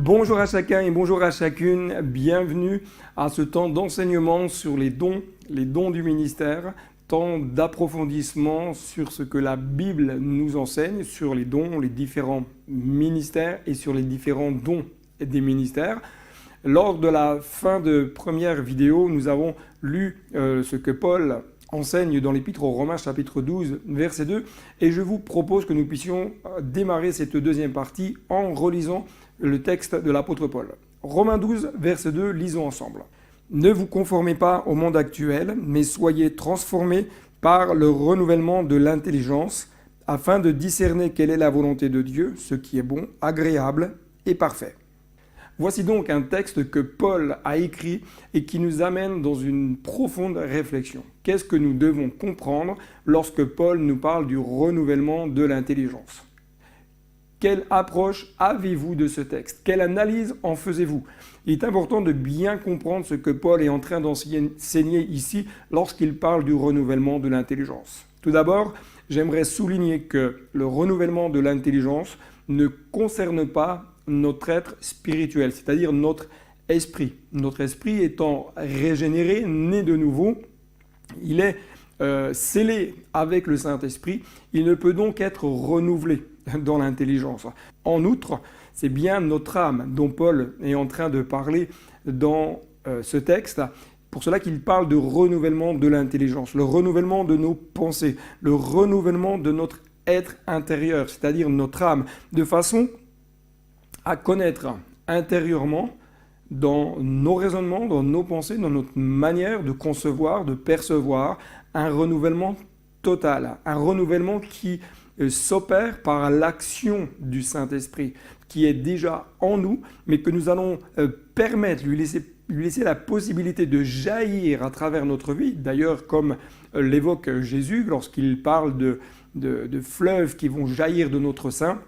Bonjour à chacun et bonjour à chacune, bienvenue à ce temps d'enseignement sur les dons du ministère, temps d'approfondissement sur ce que la Bible nous enseigne, sur les dons, les différents ministères et sur les différents dons des ministères. Lors de la fin de première vidéo, nous avons lu ce que Paul enseigne dans l'Épître aux Romains chapitre 12 verset 2 et je vous propose que nous puissions démarrer cette deuxième partie en relisant le texte de l'apôtre Paul. Romains 12 verset 2, lisons ensemble. Ne vous conformez pas au monde actuel, mais soyez transformés par le renouvellement de l'intelligence afin de discerner quelle est la volonté de Dieu, ce qui est bon, agréable et parfait. Voici donc un texte que Paul a écrit et qui nous amène dans une profonde réflexion. Qu'est-ce que nous devons comprendre lorsque Paul nous parle du renouvellement de l'intelligence ? Quelle approche avez-vous de ce texte ? Quelle analyse en faisiez-vous ? Il est important de bien comprendre ce que Paul est en train d'enseigner ici lorsqu'il parle du renouvellement de l'intelligence. Tout d'abord, j'aimerais souligner que le renouvellement de l'intelligence ne concerne pas notre être spirituel, c'est-à-dire notre esprit. Notre esprit étant régénéré, né de nouveau, il est scellé avec le Saint-Esprit, il ne peut donc être renouvelé dans l'intelligence. En outre, c'est bien notre âme dont Paul est en train de parler dans ce texte, pour cela qu'il parle de renouvellement de l'intelligence, le renouvellement de nos pensées, le renouvellement de notre être intérieur, c'est-à-dire notre âme, de façon à connaître intérieurement dans nos raisonnements, dans nos pensées, dans notre manière de concevoir, de percevoir, un renouvellement total, un renouvellement qui s'opère par l'action du Saint-Esprit, qui est déjà en nous, mais que nous allons permettre, lui laisser la possibilité de jaillir à travers notre vie. D'ailleurs, comme l'évoque Jésus lorsqu'il parle de fleuves qui vont jaillir de notre sein,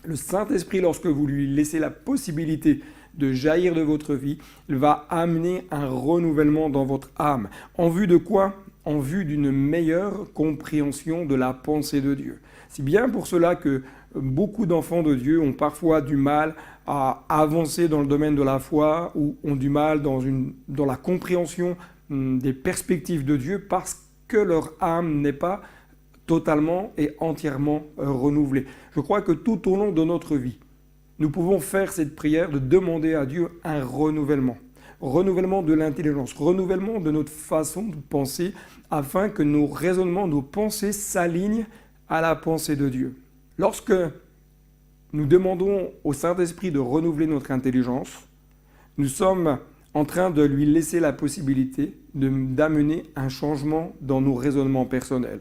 le Saint-Esprit, lorsque vous lui laissez la possibilité de jaillir de votre vie, il va amener un renouvellement dans votre âme. En vue de quoi ? En vue d'une meilleure compréhension de la pensée de Dieu. C'est bien pour cela que beaucoup d'enfants de Dieu ont parfois du mal à avancer dans le domaine de la foi ou ont du mal dans la compréhension des perspectives de Dieu parce que leur âme n'est pas totalement et entièrement renouvelée. Je crois que tout au long de notre vie, nous pouvons faire cette prière de demander à Dieu un renouvellement. Renouvellement de l'intelligence, renouvellement de notre façon de penser afin que nos raisonnements, nos pensées s'alignent à la pensée de Dieu. Lorsque nous demandons au Saint-Esprit de renouveler notre intelligence, nous sommes en train de lui laisser la possibilité d'amener un changement dans nos raisonnements personnels.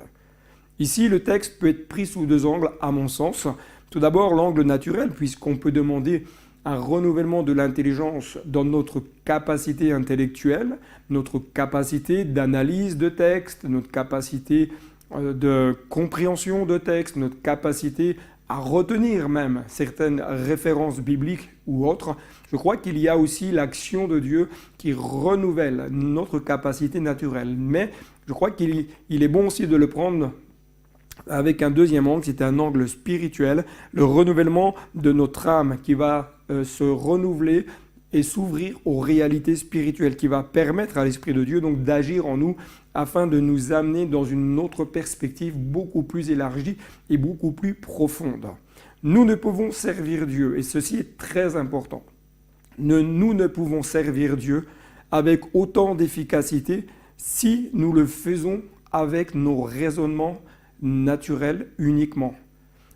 Ici, le texte peut être pris sous deux angles, à mon sens. Tout d'abord, l'angle naturel, puisqu'on peut demander un renouvellement de l'intelligence dans notre capacité intellectuelle, notre capacité d'analyse de texte, notre capacité de compréhension de texte, notre capacité à retenir même certaines références bibliques ou autres. Je crois qu'il y a aussi l'action de Dieu qui renouvelle notre capacité naturelle. Mais je crois qu'il est bon aussi de le prendre avec un deuxième angle, c'est un angle spirituel, le renouvellement de notre âme qui va se renouveler et s'ouvrir aux réalités spirituelles, qui va permettre à l'Esprit de Dieu donc d'agir en nous afin de nous amener dans une autre perspective beaucoup plus élargie et beaucoup plus profonde. Nous ne pouvons servir Dieu, et ceci est très important. Nous ne pouvons servir Dieu avec autant d'efficacité si nous le faisons avec nos raisonnements naturel uniquement.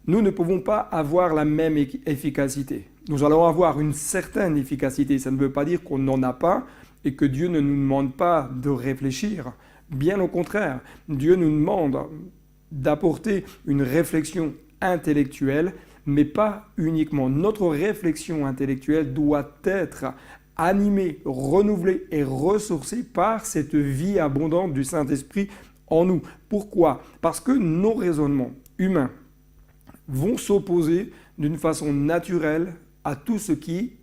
Nous ne pouvons pas avoir la même efficacité. Nous allons avoir une certaine efficacité. Ça ne veut pas dire qu'on n'en a pas et que Dieu ne nous demande pas de réfléchir. Bien au contraire, Dieu nous demande d'apporter une réflexion intellectuelle, mais pas uniquement. Notre réflexion intellectuelle doit être animée, renouvelée et ressourcée par cette vie abondante du Saint-Esprit en nous. Pourquoi ? Parce que nos raisonnements humains vont s'opposer d'une façon naturelle à tout ce qui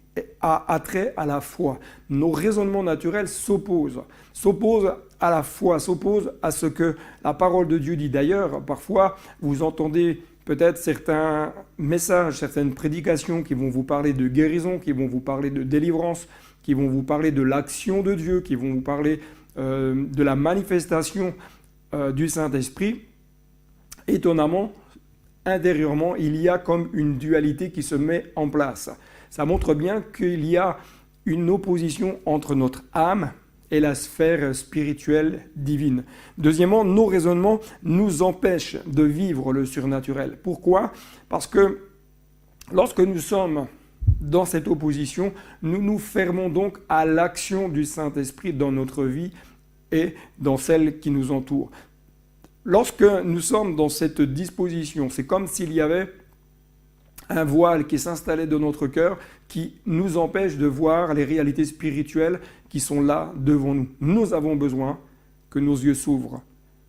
a attrait à la foi. Nos raisonnements naturels s'opposent à la foi, s'opposent à ce que la parole de Dieu dit. D'ailleurs, parfois, vous entendez peut-être certains messages, certaines prédications qui vont vous parler de guérison, qui vont vous parler de délivrance, qui vont vous parler de l'action de Dieu, qui vont vous parler de la manifestation du Saint-Esprit. Étonnamment, intérieurement, il y a comme une dualité qui se met en place. Ça montre bien qu'il y a une opposition entre notre âme et la sphère spirituelle divine. Deuxièmement, nos raisonnements nous empêchent de vivre le surnaturel. Pourquoi ? Parce que lorsque nous sommes dans cette opposition, nous nous fermons donc à l'action du Saint-Esprit dans notre vie et dans celle qui nous entoure. Lorsque nous sommes dans cette disposition, c'est comme s'il y avait un voile qui s'installait dans notre cœur, qui nous empêche de voir les réalités spirituelles qui sont là devant nous. Nous avons besoin que nos yeux s'ouvrent.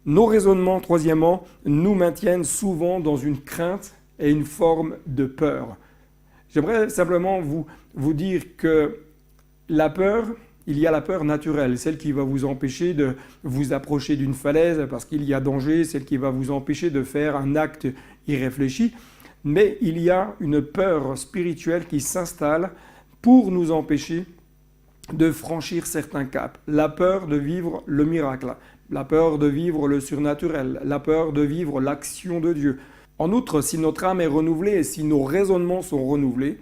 Nos raisonnements, troisièmement, nous maintiennent souvent dans une crainte et une forme de peur. J'aimerais simplement vous dire que la peur, il y a la peur naturelle, celle qui va vous empêcher de vous approcher d'une falaise parce qu'il y a danger, celle qui va vous empêcher de faire un acte irréfléchi. Mais il y a une peur spirituelle qui s'installe pour nous empêcher de franchir certains caps. La peur de vivre le miracle, la peur de vivre le surnaturel, la peur de vivre l'action de Dieu. En outre, si notre âme est renouvelée et si nos raisonnements sont renouvelés,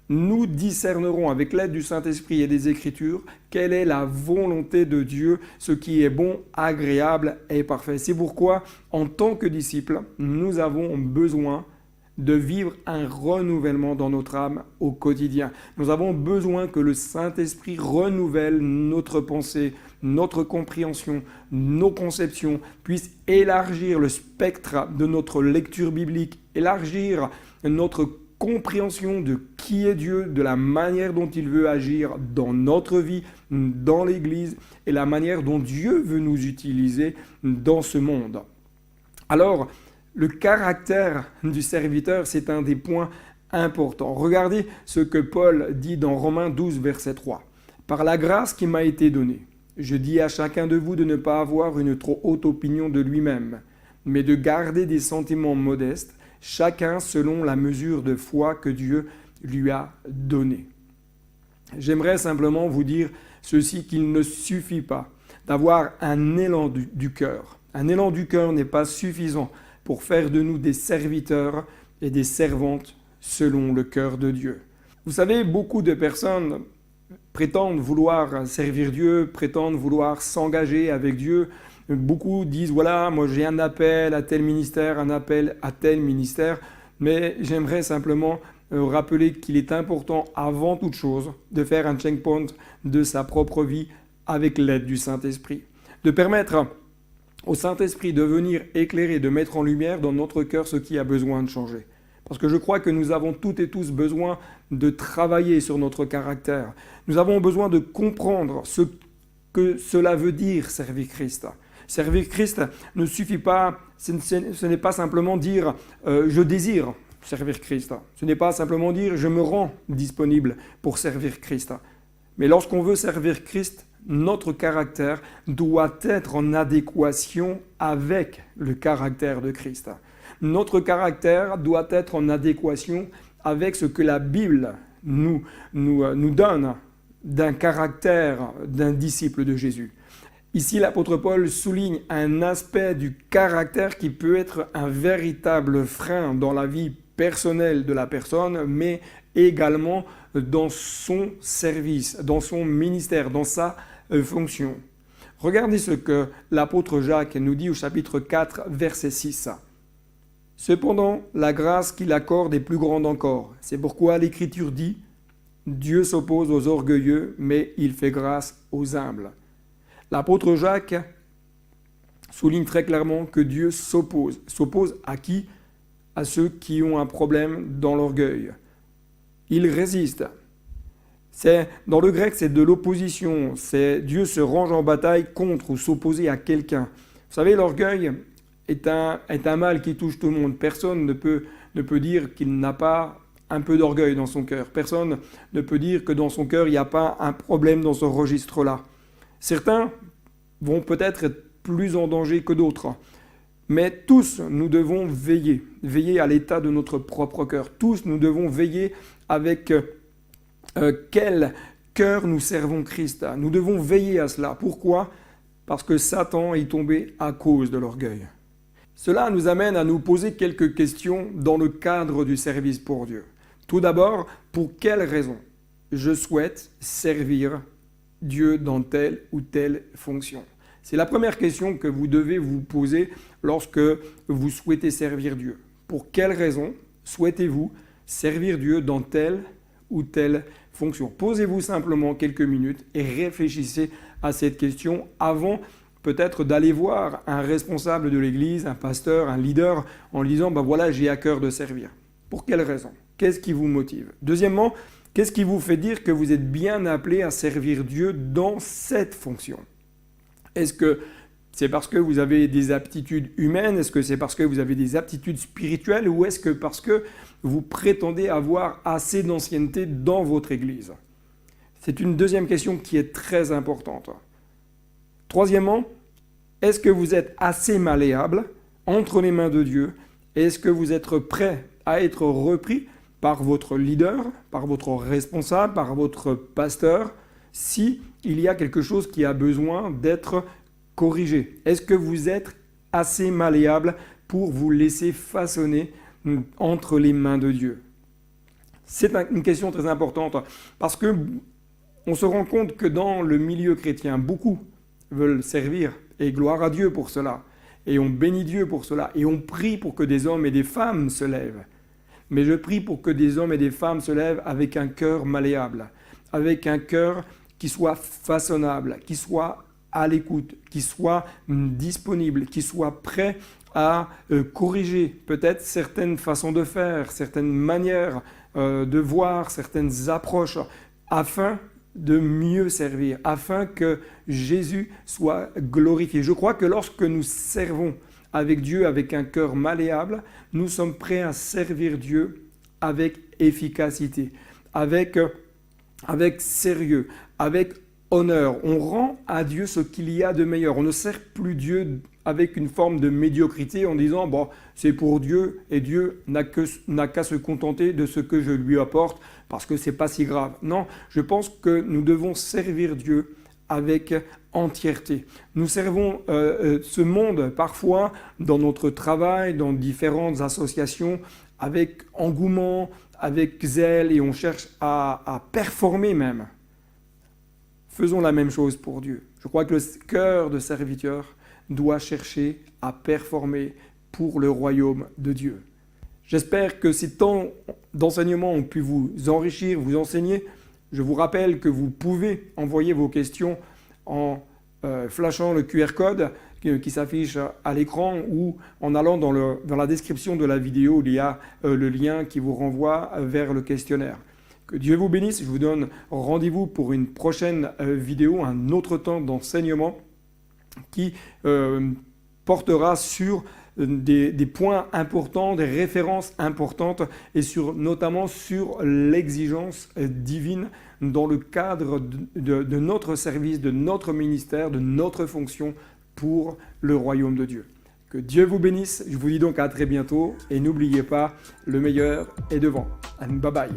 nous discernerons avec l'aide du Saint-Esprit et des Écritures quelle est la volonté de Dieu, ce qui est bon, agréable et parfait. C'est pourquoi, en tant que disciples, nous avons besoin de vivre un renouvellement dans notre âme au quotidien. Nous avons besoin que le Saint-Esprit renouvelle notre pensée, notre compréhension, nos conceptions, puisse élargir le spectre de notre lecture biblique, élargir notre compréhension de qui est Dieu, de la manière dont il veut agir dans notre vie, dans l'Église, et la manière dont Dieu veut nous utiliser dans ce monde. Alors, le caractère du serviteur, c'est un des points importants. Regardez ce que Paul dit dans Romains 12, verset 3. « Par la grâce qui m'a été donnée, je dis à chacun de vous de ne pas avoir une trop haute opinion de lui-même, mais de garder des sentiments modestes, chacun selon la mesure de foi que Dieu lui a donnée. » J'aimerais simplement vous dire ceci, qu'il ne suffit pas d'avoir un élan du cœur. Un élan du cœur n'est pas suffisant pour faire de nous des serviteurs et des servantes selon le cœur de Dieu. Vous savez, beaucoup de personnes prétendent vouloir servir Dieu, prétendent vouloir s'engager avec Dieu. Beaucoup disent, voilà, moi j'ai un appel à tel ministère, un appel à tel ministère, mais j'aimerais simplement rappeler qu'il est important, avant toute chose, de faire un checkpoint de sa propre vie avec l'aide du Saint-Esprit. De permettre au Saint-Esprit de venir éclairer, de mettre en lumière dans notre cœur ce qui a besoin de changer. Parce que je crois que nous avons toutes et tous besoin de travailler sur notre caractère. Nous avons besoin de comprendre ce que cela veut dire servir Christ. Servir Christ ne suffit pas, ce n'est pas simplement dire je désire servir Christ. Ce n'est pas simplement dire je me rends disponible pour servir Christ. Mais lorsqu'on veut servir Christ, notre caractère doit être en adéquation avec le caractère de Christ. Notre caractère doit être en adéquation avec ce que la Bible nous donne d'un caractère d'un disciple de Jésus. Ici, l'apôtre Paul souligne un aspect du caractère qui peut être un véritable frein dans la vie personnelle de la personne, mais également dans son service, dans son ministère, dans sa fonction. Regardez ce que l'apôtre Jacques nous dit au chapitre 4, verset 6. « Cependant, la grâce qu'il accorde est plus grande encore. C'est pourquoi l'Écriture dit « Dieu s'oppose aux orgueilleux, mais il fait grâce aux humbles. » L'apôtre Jacques souligne très clairement que Dieu s'oppose. S'oppose à qui ? À ceux qui ont un problème dans l'orgueil. Il résiste. Dans le grec, c'est de l'opposition. Dieu se range en bataille contre ou s'opposer à quelqu'un. Vous savez, l'orgueil est un mal qui touche tout le monde. Personne ne peut dire qu'il n'a pas un peu d'orgueil dans son cœur. Personne ne peut dire que dans son cœur, il n'y a pas un problème dans ce registre-là. Certains vont peut-être être plus en danger que d'autres. Mais tous, nous devons veiller à l'état de notre propre cœur. Tous, nous devons veiller avec quel cœur nous servons Christ. Nous devons veiller à cela. Pourquoi ? Parce que Satan est tombé à cause de l'orgueil. Cela nous amène à nous poser quelques questions dans le cadre du service pour Dieu. Tout d'abord, pour quelle raison je souhaite servir Dieu dans telle ou telle fonction ? C'est la première question que vous devez vous poser lorsque vous souhaitez servir Dieu. Pour quelle raison souhaitez-vous servir Dieu dans telle ou telle fonction ? Posez-vous simplement quelques minutes et réfléchissez à cette question avant peut-être d'aller voir un responsable de l'Église, un pasteur, un leader, en lui disant « voilà, j'ai à cœur de servir ». Pour quelle raison ? Qu'est-ce qui vous motive ? Deuxièmement, qu'est-ce qui vous fait dire que vous êtes bien appelé à servir Dieu dans cette fonction ? Est-ce que c'est parce que vous avez des aptitudes humaines? Est-ce que c'est parce que vous avez des aptitudes spirituelles? Ou est-ce que parce que vous prétendez avoir assez d'ancienneté dans votre Église? C'est une deuxième question qui est très importante. Troisièmement, est-ce que vous êtes assez malléable entre les mains de Dieu? Est-ce que vous êtes prêt à être repris par votre leader, par votre responsable, par votre pasteur, si il y a quelque chose qui a besoin d'être corrigé? Est-ce que vous êtes assez malléable pour vous laisser façonner entre les mains de Dieu? C'est une question très importante parce que on se rend compte que dans le milieu chrétien, beaucoup veulent servir et gloire à Dieu pour cela. Et on bénit Dieu pour cela. Et on prie pour que des hommes et des femmes se lèvent. Mais je prie pour que des hommes et des femmes se lèvent avec un cœur malléable, avec un cœur qui soit façonnable, qui soit à l'écoute, qui soit disponible, qui soit prêt à corriger peut-être certaines façons de faire, certaines manières de voir, certaines approches, afin de mieux servir, afin que Jésus soit glorifié. Je crois que lorsque nous servons avec Dieu, avec un cœur malléable, nous sommes prêts à servir Dieu avec efficacité, avec sérieux, avec honneur. On rend à Dieu ce qu'il y a de meilleur. On ne sert plus Dieu avec une forme de médiocrité en disant « c'est pour Dieu et Dieu n'a qu'à se contenter de ce que je lui apporte parce que ce n'est pas si grave ». Non, je pense que nous devons servir Dieu avec entièreté. Nous servons ce monde parfois dans notre travail, dans différentes associations, avec engouement, avec zèle, et on cherche à performer même. Faisons la même chose pour Dieu. Je crois que le cœur de serviteur doit chercher à performer pour le royaume de Dieu. J'espère que ces temps d'enseignement ont pu vous enrichir, vous enseigner. Je vous rappelle que vous pouvez envoyer vos questions en flashant le QR code qui s'affiche à l'écran ou en allant dans la description de la vidéo, il y a le lien qui vous renvoie vers le questionnaire. Que Dieu vous bénisse. Je vous donne rendez-vous pour une prochaine vidéo, un autre temps d'enseignement qui portera sur des points importants, des références importantes et notamment sur l'exigence divine dans le cadre de notre service, de notre ministère, de notre fonction pour le royaume de Dieu. Que Dieu vous bénisse. Je vous dis donc à très bientôt et n'oubliez pas, le meilleur est devant. Bye bye.